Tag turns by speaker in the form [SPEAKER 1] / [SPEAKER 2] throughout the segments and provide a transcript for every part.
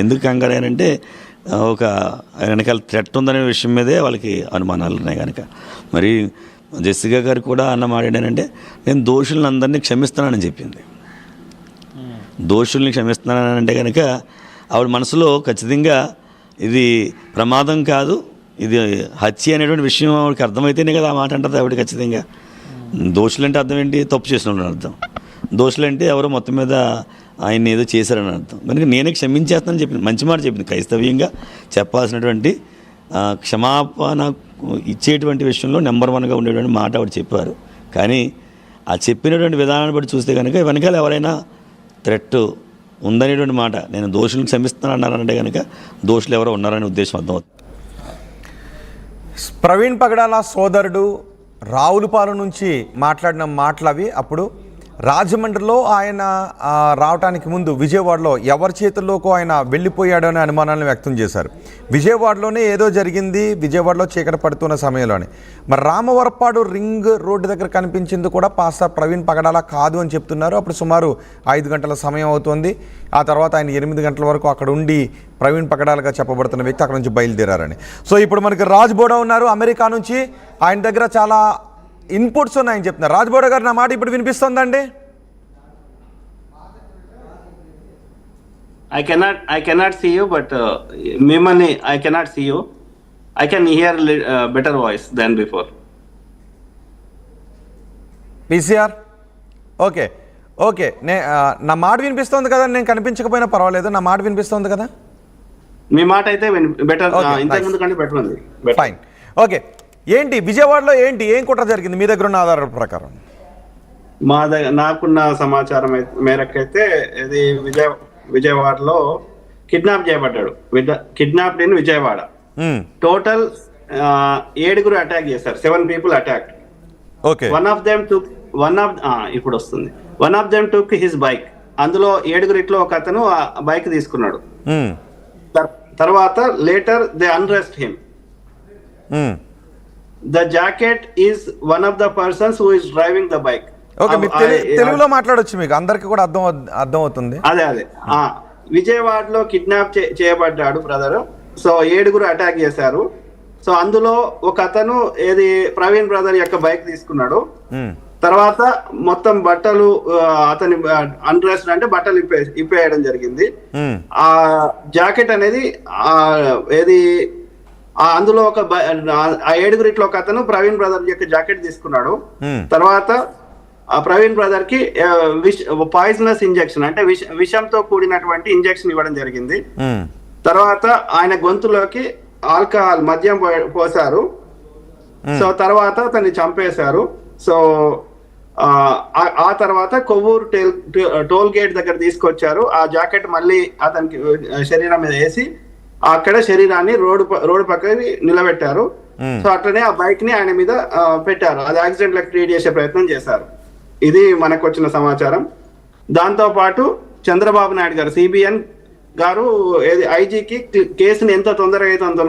[SPEAKER 1] ఎందుకు కంగారేనంటే ఒక వెనకాల థ్రెట్ ఉందనే విషయం మీదే వాళ్ళకి అనుమానాలు ఉన్నాయి కనుక. మరి జెస్సికా గారు కూడా అన్న మాట ఏంటంటే నేను దోషులను అందరినీ క్షమిస్తున్నానని చెప్పింది. దోషుల్ని క్షమిస్తున్నానంటే కనుక ఆవిడ మనసులో ఖచ్చితంగా ఇది ప్రమాదం కాదు, ఇది హత్య అనేటువంటి విషయం ఆవిడకి అర్థమైతేనే కదా ఆ మాట అంటుంది ఆవిడ. ఖచ్చితంగా దోషులంటే అర్థం ఏంటి? తప్పు చేసిన వాళ్ళని అర్థం. దోషులంటే ఎవరో మొత్తం మీద ఆయన్ని ఏదో చేశారని అర్థం. కనుక నేనే క్షమించేస్తానని చెప్పింది. మంచి మాట చెప్పింది. క్రైస్తవ్యంగా చెప్పాల్సినటువంటి క్షమాపణ ఇచ్చేటువంటి విషయంలో నెంబర్ 1గా ఉండేటువంటి మాట ఆవిడ చెప్పారు. కానీ ఆ చెప్పినటువంటి విధానాన్ని బట్టి చూస్తే కనుక వెనకాల ఎవరైనా థ్రెట్ ఉందనేటువంటి మాట, నేను దోషులను క్షమిస్తానన్నారంటే కనుక దోషులు ఎవరో ఉన్నారనే ఉద్దేశం అర్థమవుతుంది.
[SPEAKER 2] ప్రవీణ్ పగడాల సోదరుడు రావులపాలెం నుంచి మాట్లాడిన మాటలు అవి. అప్పుడు రాజమండ్రిలో ఆయన రావడానికి ముందు విజయవాడలో ఎవరి చేతుల్లోకి ఆయన వెళ్ళిపోయాడు అనే అనుమానాలను వ్యక్తం చేశారు. విజయవాడలోనే ఏదో జరిగింది, విజయవాడలో చీకటి పడుతున్న సమయంలోనే. మరి రామవరపాడు రింగ్ రోడ్డు దగ్గర కనిపించింది కూడా పాస్టర్ ప్రవీణ్ పగడాల కాదు అని చెప్తున్నారు. అప్పుడు సుమారు 5 గంటల సమయం అవుతుంది. ఆ తర్వాత ఆయన 8 గంటల వరకు అక్కడ ఉండి ప్రవీణ్ పగడాలుగా చెప్పబడుతున్న వ్యక్తి అక్కడ నుంచి బయలుదేరారని. సో ఇప్పుడు మనకి రాజ్ బోడా ఉన్నారు అమెరికా నుంచి. ఆయన దగ్గర చాలా ఇన్పుట్స్ ఉన్నాయని చెప్తున్నారు. రాజ్ బోడా గారు, నా మాట ఇప్పుడు వినిపిస్తుందండి?
[SPEAKER 3] I cannot see you, but Mimani, I cannot see you. I can hear better voice than before.
[SPEAKER 2] PCR? Okay okay. నా మాట వినిపిస్తుంది కదా? నేను కనిపించకపోయినా పర్వాలేదు, నా మాట వినిపిస్తుంది కదా?
[SPEAKER 3] మీ మాట అయితే బెటర్, ఇంతకు ముందు కంటే బెటర్ ఉంది.
[SPEAKER 2] ఫైన్. ఓకే. ఏంటి విజయవాడలో ఏం కుట్ర జరిగింది మీ దగ్గర ఉన్న ఆధారాల ప్రకారం?
[SPEAKER 3] నాకున్న సమాచారం మేరకైతే ఇది విజయవాడలో కిడ్నాప్ చేయబడ్డాడు. Kidnap in Vijayawada. Total 7 attack చేశారు. 7 people అటాక్.
[SPEAKER 2] ఓకే.
[SPEAKER 3] ఇప్పుడు వస్తుంది. One of them took his bike. అందులో 7 ఒక అతను ఆ బైక్ తీసుకున్నాడు. తర్వాత later they arrest him. The jacket is one of the persons who is driving the bike.
[SPEAKER 2] Okay, మీరు తెలుగులో మాట్లాడొచ్చు, మీకు అందరికి కూడా అర్థం అవుతుంది.
[SPEAKER 3] అదే విజయవాడలో కిడ్నాప్ చేయబడ్డాడు బ్రదర్. సో 7 అటాక్ చేశారు. సో అందులో ఒక అతను ఏది ప్రవీణ్ బ్రదర్ యొక్క బైక్ తీసుకున్నాడు. తర్వాత మొత్తం బట్టలు అతని అన్డ్రెస్డ్ అంటే బట్టలు ఇప్పేయడం జరిగింది. ఆ జాకెట్ అనేది ఏది అందులో ఒక 7 ఒక అతను ప్రవీణ్ బ్రదర్ యొక్క జాకెట్ తీసుకున్నాడు. తర్వాత ఆ ప్రవీణ్ బ్రదర్ కి పాయిజనస్ ఇంజెక్షన్ అంటే విషంతో కూడినటువంటి ఇంజెక్షన్ ఇవ్వడం జరిగింది. తర్వాత ఆయన గొంతులోకి ఆల్కహాల్ మద్యం పోసారు. సో తర్వాత అతన్ని చంపేశారు. సో ఆ తర్వాత కొవ్వూరు టోల్ గేట్ దగ్గర తీసుకొచ్చారు. ఆ జాకెట్ మళ్ళీ అతనికి శరీరం మీద వేసి అక్కడ శరీరాన్ని రోడ్డు పక్కకి నిలబెట్టారు. సో అట్లనే ఆ బైక్ ని ఆయన మీద పెట్టారు. అది యాక్సిడెంట్ లకు క్రియేట్ చేసే ప్రయత్నం చేశారు. ఇది మనకు వచ్చిన సమాచారం. దాంతో పాటు చంద్రబాబు నాయుడు గారు సిబిఎన్ గారు ఐజీకి కేసుని ఎంత తొందరగా అయితే అంత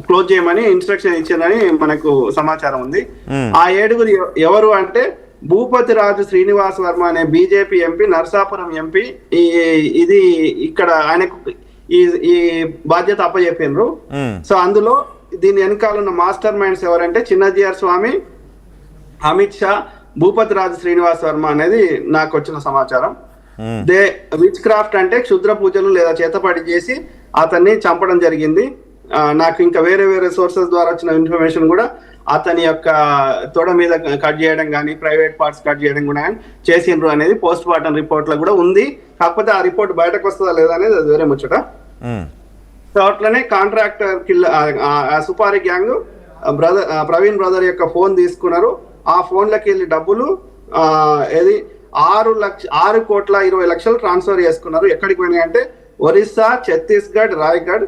[SPEAKER 3] క్లోజ్ చేయమని ఇన్స్ట్రక్షన్ ఇచ్చిందని మనకు సమాచారం ఉంది. ఆ 7 ఎవరు అంటే భూపతి రాజు శ్రీనివాస్ వర్మ అనే బీజేపీ ఎంపీ, నర్సాపురం ఎంపీ. ఇది ఇక్కడ ఆయనకు ఈ బాధ్యత అప్పచెప్పినరు. సో అందులో దీని వెనకాల ఉన్న మాస్టర్ మైండ్స్ ఎవరంటే చిన్నజీఆర్ స్వామి, అమిత్ షా, భూపతి రాజు శ్రీనివాస్ వర్మ అనేది నాకు వచ్చిన సమాచారం. దే విచ్ క్రాఫ్ట్ అంటే క్షుద్ర పూజలు లేదా చేతపడి చేసి అతన్ని చంపడం జరిగింది. నాకు ఇంకా వేరే సోర్సెస్ ద్వారా వచ్చిన ఇన్ఫర్మేషన్ కూడా అతని యొక్క తొడ మీద కట్ చేయడం కానీ ప్రైవేట్ పార్ట్స్ కట్ చేయడం కూడా చేసిండ్రు అనేది పోస్ట్ మార్టం రిపోర్ట్ లో కూడా ఉంది. కాకపోతే ఆ రిపోర్ట్ బయటకు వస్తుందా లేదా అనేది అది వేరే ముచ్చట. సో అట్లనే కాంట్రాక్టర్ సుపారి గ్యాంగ్ ప్రవీణ్ బ్రదర్ యొక్క ఫోన్ తీసుకున్నారు. ఆ ఫోన్లకి వెళ్ళి డబ్బులు 6,20,00,000 ట్రాన్స్ఫర్ చేసుకున్నారు. ఎక్కడికి పోయినాయి అంటే ఒరిస్సా, ఛత్తీస్గఢ్, రాయ్గఢ్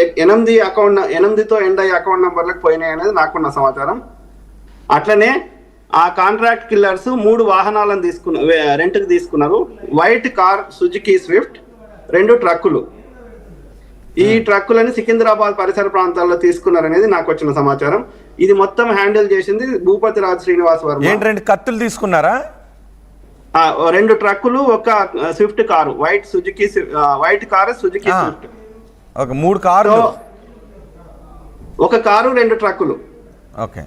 [SPEAKER 3] 8తో ఎండ్ అయ్యే అకౌంట్ నంబర్లకు పోయినాయి అనేది నాకున్న సమాచారం. అట్లనే ఆ కాంట్రాక్ట్ కిల్లర్స్ 3 వాహనాలను రెంట్కి తీసుకున్నారు. వైట్ కార్ సుజుకి స్విఫ్ట్, 2 ట్రక్కులు. ఈ ట్రక్కులని సికింద్రాబాద్ పరిసర ప్రాంతాల్లో తీసుకున్నారనేది నాకు వచ్చిన సమాచారం. ఇది మొత్తం హ్యాండిల్ చేసింది భూపతి రాజు శ్రీనివాస్ వర్మ.
[SPEAKER 2] 2 కత్తులు తీసుకున్నారా?
[SPEAKER 3] 2 ట్రక్కులు, ఒక Swift car, white car Suzuki
[SPEAKER 2] ఆ.
[SPEAKER 3] స్విఫ్ట్.
[SPEAKER 2] ఒక 3 కార్లు.
[SPEAKER 3] సో, ఒక కారు 2 ట్రక్కులు.
[SPEAKER 2] ఓకే.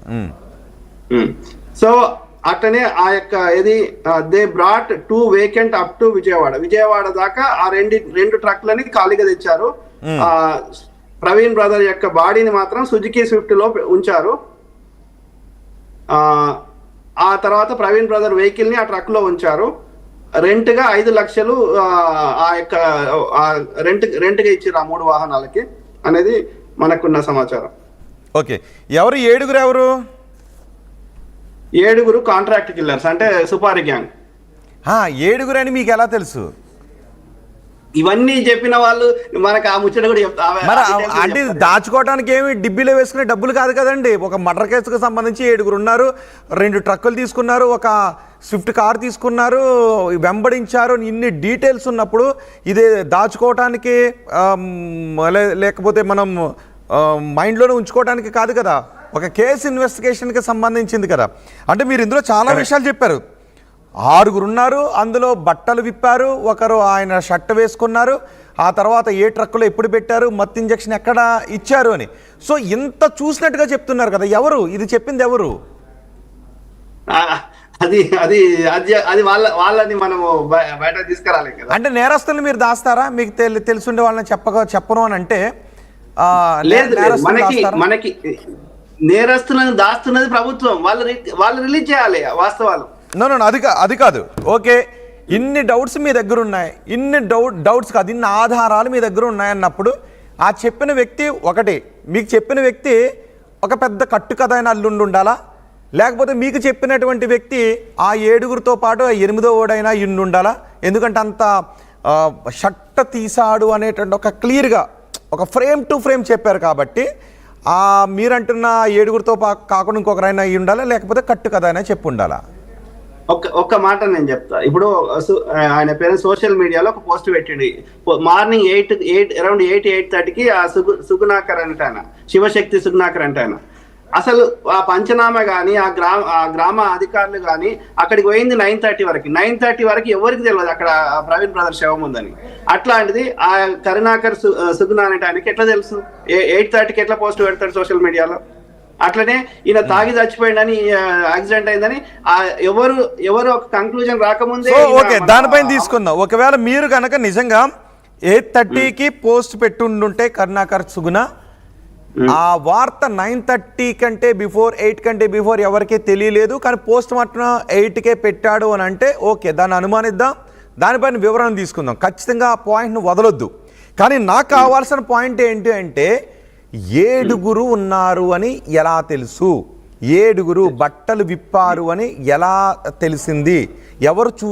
[SPEAKER 3] సో అట్లనే ఆ యొక్క ఇది they brought 2 vacant up to Vijayawada దాకా ఆ రెండు ట్రక్లని ఖాళీగా తెచ్చారు. ప్రవీణ్ బ్రదర్ యొక్క బాడీని మాత్రం సుజుకి స్విఫ్ట్ లో ఉంచారు. ఆ తర్వాత ప్రవీణ్ బ్రదర్ వెహికల్ ని ఆ ట్రక్ లో ఉంచారు. రెంట్ గా 5 లక్షలు ఆ యొక్క రెంట్ గా ఇచ్చారు ఆ 3 వాహనాలకి అనేది మనకున్న సమాచారం.
[SPEAKER 2] ఓకే. ఎవరు
[SPEAKER 3] 7 కాంట్రాక్ట్ కిల్లర్స్, అంటే సుపారీ గ్యాంగ్.
[SPEAKER 2] 7 అని మీకు ఎలా తెలుసు?
[SPEAKER 3] ఇవన్నీ చెప్పిన వాళ్ళు మనకు ఆ ముచ్చట కూడా చెప్తారు.
[SPEAKER 2] మరి అంటే దాచుకోవడానికి ఏమి డిబ్బీలో వేసుకునే డబ్బులు కాదు కదండి. ఒక మర్డర్ కేసుకు సంబంధించి 7 ఉన్నారు, 2 ట్రక్కులు తీసుకున్నారు, ఒక స్విఫ్ట్ కార్ తీసుకున్నారు, వెంబడించారు. ఇన్ని డీటెయిల్స్ ఉన్నప్పుడు ఇదే దాచుకోవటానికి లేకపోతే మనం మైండ్లోనే ఉంచుకోవడానికి కాదు కదా. ఒక కేసు ఇన్వెస్టిగేషన్కి సంబంధించింది కదా. అంటే మీరు ఇందులో చాలా విషయాలు చెప్పారు. 6 ఉన్నారు, అందులో బట్టలు విప్పారు, ఒకరు ఆయన షర్ట్ వేసుకున్నారు, ఆ తర్వాత ఏ ట్రక్కులో ఎప్పుడు పెట్టారు, మత్తు ఇంజక్షన్ ఎక్కడ ఇచ్చారు అని. సో ఇంత చూసినట్టుగా చెప్తున్నారు కదా. ఎవరు ఇది చెప్పింది? ఎవరు
[SPEAKER 3] అది అది అది వాళ్ళని మనము బయట తీసుకురాలి కదా.
[SPEAKER 2] అంటే నేరస్తులు మీరు దాస్తారా? మీకు తెలుసుండే వాళ్ళని చెప్పను అని అంటే
[SPEAKER 3] లేదు. మనకి నేరస్తులను దాస్తున్నది ప్రభుత్వం. వాళ్ళు రిలీజ్ చేయాలి వాస్తవాలు.
[SPEAKER 2] నో అది కాదు. ఓకే, ఇన్ని డౌట్స్ మీ దగ్గర ఉన్నాయి, ఇన్ని డౌట్స్ కాదు, ఇన్ని ఆధారాలు మీ దగ్గర ఉన్నాయన్నప్పుడు ఆ చెప్పిన వ్యక్తి మీకు చెప్పిన వ్యక్తి ఒక పెద్ద కట్టు కథ అయిన అల్లుండి ఉండాలా? లేకపోతే మీకు చెప్పినటువంటి వ్యక్తి ఆ 7 పాటు 8వ ఓడైనా ఇన్ని ఉండాలా? ఎందుకంటే అంత షట్ట తీసాడు అనేటువంటి ఒక క్లియర్గా ఒక ఫ్రేమ్ టు ఫ్రేమ్ చెప్పారు కాబట్టి మీరంటున్న 7 కాకుండా ఇంకొకరైనా అయ్యి ఉండాలా, లేకపోతే కట్టు కథ అయినా చెప్పి ఉండాలా?
[SPEAKER 3] ఒక్క మాట నేను చెప్తా. ఇప్పుడు ఆయన పేరు సోషల్ మీడియాలో ఒక పోస్ట్ పెట్టింది. మార్నింగ్ 8:30కి ఆ సుగుణాకర్ అంటే ఆయన, శివశక్తి సుగుణాకర్ అంటే ఆయన. అసలు ఆ పంచనామా కానీ ఆ గ్రామ అధికారులు కానీ అక్కడికి పోయింది 9:30 వరకు ఎవరికి తెలియదు అక్కడ ప్రవీణ్ బ్రదర్ శవం ఉందని. అట్లాంటిది ఆ కరుణాకర్ సుగుణ అనే ఆయనకి ఎట్లా తెలుసు? 8:30కి ఎట్లా పోస్ట్ పెడతాడు సోషల్ మీడియాలో? అట్లనే ఈయన తాగి చచ్చిపోయిందని, యాక్సిడెంట్ అయిందని ఎవరు ఒక కంక్లూజన్ రాకముందే.
[SPEAKER 2] ఓకే, దానిపైన తీసుకుందాం. ఒకవేళ మీరు కనుక నిజంగా 8:30కి పోస్ట్ పెట్టుండుంటే కరుణాకర్ సుగుణ, ఆ వార్త 9:30 కంటే బిఫోర్, 8 కంటే బిఫోర్ ఎవరికీ తెలియలేదు, కానీ పోస్ట్ మార్టం 8కే పెట్టాడు అని అంటే ఓకే, దాన్ని అనుమానిద్దాం, దానిపైన వివరణ తీసుకుందాం. ఖచ్చితంగా ఆ పాయింట్ను వదలొద్దు. కానీ నాకు కావాల్సిన పాయింట్ ఏంటి అంటే 7 ఉన్నారు అని ఎలా తెలుసు? 7 బట్టలు విప్పారు అని ఎలా తెలిసింది? ఎవరు చూసి